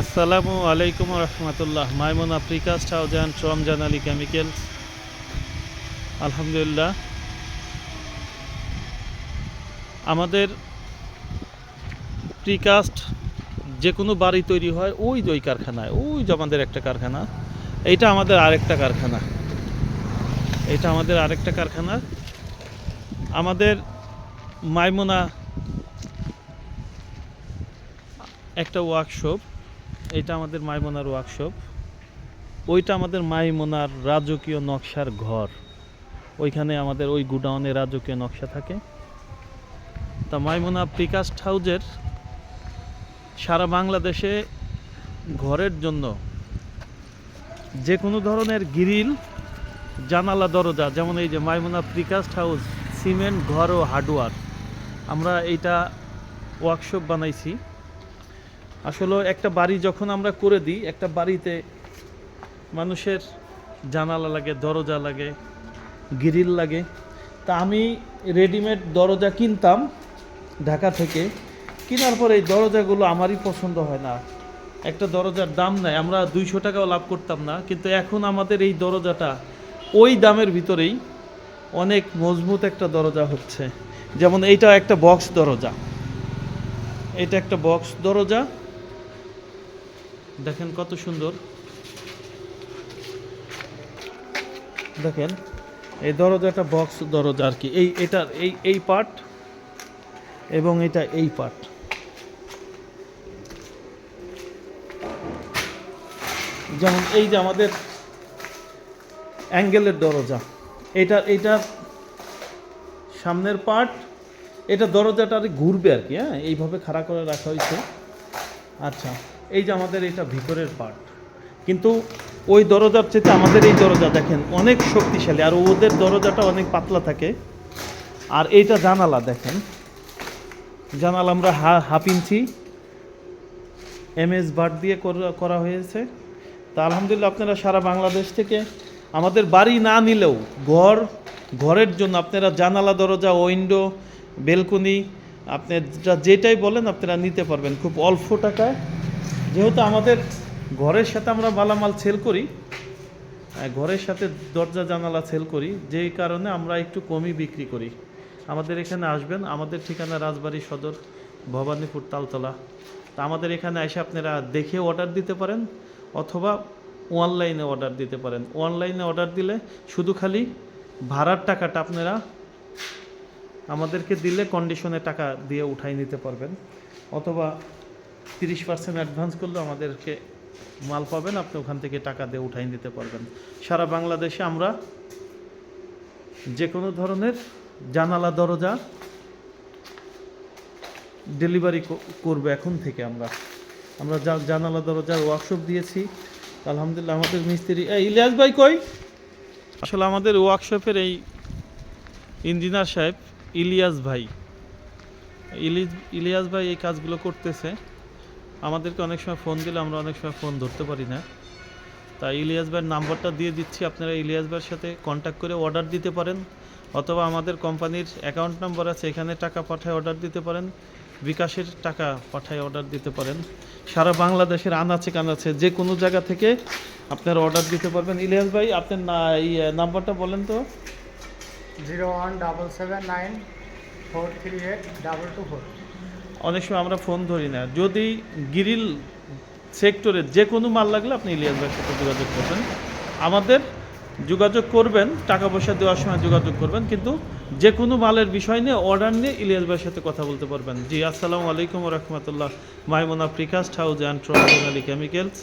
আসসালামু আলাইকুম রহমতুল্লাহ। Maimuna precast house and Ramzan Ali chemicals. আলহামদুলিল্লাহ, আমাদের প্রিকাস্ট যে কোনো বাড়ি তৈরি হয় ওই কারখানায়, ওই যে আমাদের একটা কারখানা, এইটা আমাদের আরেকটা কারখানা, আমাদের মাইমুনা একটা ওয়ার্কশপ, এটা আমাদের মাইমুনার ওয়ার্কশপ, ওইটা আমাদের মাইমুনার রাজকীয় নকশার ঘর। ওইখানে আমাদের ওই গুডাউনে রাজকীয় নকশা থাকে। তা মাইমুনা প্রিকাস্ট হাউজের সারা বাংলাদেশে ঘরের জন্য যে কোনো ধরনের গ্রিল, জানালা, দরজা, যেমন এই যে মাইমুনা প্রিকাস্ট হাউস সিমেন্ট ঘর ও হার্ডওয়্যার, আমরা এইটা ওয়ার্কশপ বানাইছি। আসলে একটা বাড়ি যখন আমরা করে দিই, একটা বাড়িতে মানুষের জানালা লাগে, দরজা লাগে, গ্রিল লাগে। তা আমি রেডিমেড দরজা কিনতাম ঢাকা থেকে, কেনার পরে এই দরজাগুলো আমারই পছন্দ হয় না। একটা দরজার দাম নেয়, আমরা 200 টাকাও লাভ করতাম না, কিন্তু এখন আমাদের এই দরজাটা ওই দামের ভিতরেই অনেক মজবুত একটা দরজা হচ্ছে। যেমন এইটা একটা বক্স দরজা, এটা একটা বক্স দরজা, দেখেন কত সুন্দর। দেখেন এই দরজাটা বক্স দরজা আর কি, এটার এই পার্ট এবং এটা এই পার্ট। যেমন এই যে আমাদের অ্যাঙ্গেলের দরজা, এইটার সামনের পার্ট, এটা দরজাটা ঘুরবে আর কি, হ্যাঁ, এইভাবে খাড়া করে রাখা হয়েছে। আচ্ছা, এই যে আমাদের এটা ভিতরের পার্ট, কিন্তু ওই দরজার চেয়ে আমাদের এই দরজা দেখেন অনেক শক্তিশালী, আর ওদের দরজাটা অনেক পাতলা থাকে। আর এইটা জানালা, দেখেন জানালা আমরা হাফ ইঞ্চি MS বার দিয়ে করা হয়েছে। তা আলহামদুলিল্লাহ, আপনারা সারা বাংলাদেশ থেকে আমাদের বাড়ি না নিলেও ঘরের জন্য আপনারা জানালা, দরজা, উইন্ডো, বেলকনি, আপনারা যেটাই বলেন আপনারা নিতে পারবেন খুব অল্প টাকায়। যেহেতু আমাদের ঘরের সাথে আমরা মালামাল সেল করি, ঘরের সাথে দরজা জানালা সেল করি, যেই কারণে আমরা একটু কমই বিক্রি করি। আমাদের এখানে আসবেন, আমাদের ঠিকানা রাজবাড়ী সদর, ভবানীপুর, তালতলা। তা আমাদের এখানে এসে আপনারা দেখে অর্ডার দিতে পারেন, অথবা অনলাইনে অর্ডার দিতে পারেন। অনলাইনে অর্ডার দিলে শুধু খালি ভাড়ার টাকাটা আপনারা আমাদেরকে দিলে কন্ডিশনে টাকা দিয়ে উঠাই নিতে পারবেন, অথবা 30% অ্যাডভান্স করলে আমাদেরকে মাল পাবেন, আপনি ওখান থেকে টাকা দিয়ে উঠাই নিতে পারবেন। সারা বাংলাদেশে আমরা যে কোনো ধরনের জানালা, দরজা ডেলিভারি করবো এখন থেকে। আমরা জানালা, দরজার ওয়ার্কশপ দিয়েছি আলহামদুলিল্লাহ। আমাদের মিস্ত্রি ইলিয়াস ভাই কই? আসলে আমাদের ওয়ার্কশপের এই ইঞ্জিনিয়ার সাহেব ইলিয়াস ভাই এই কাজগুলো করতেছে। আমাদেরকে অনেক সময় ফোন দিলে আমরা অনেক সময় ফোন ধরতে পারি না, তাই ইলিয়াস ভাইয়ের নাম্বারটা দিয়ে দিচ্ছি, আপনারা ইলিয়াস ভাইয়ের সাথে কন্ট্যাক্ট করে অর্ডার দিতে পারেন, অথবা আমাদের কোম্পানির অ্যাকাউন্ট নাম্বার আছে, এখানে টাকা পাঠায় অর্ডার দিতে পারেন, বিকাশের টাকা পাঠায় অর্ডার দিতে পারেন। সারা বাংলাদেশের আনাচে কানাচে যে কোনো জায়গা থেকে আপনারা অর্ডার দিতে পারবেন। ইলিয়াস ভাই, আপনার নাম্বারটা বলেন তো। 01779438224। অনেক সময় আমরা ফোন ধরি না। যদি গ্রিল সেক্টরে যে কোনো মাল লাগলে আপনি ইলিয়াস ভাইয়ের সাথে যোগাযোগ করবেন, আমাদের যোগাযোগ করবেন, টাকা পয়সা দেওয়ার সময় যোগাযোগ করবেন, কিন্তু যে কোনো মালের বিষয় নিয়ে অর্ডার নিয়ে ইলিয়াস ভাইয়ের সাথে কথা বলতে পারবেন। জি, আসসালামু আলাইকুম রহমতুল্লাহ। Maimuna precast house and Ramzan Ali chemicals.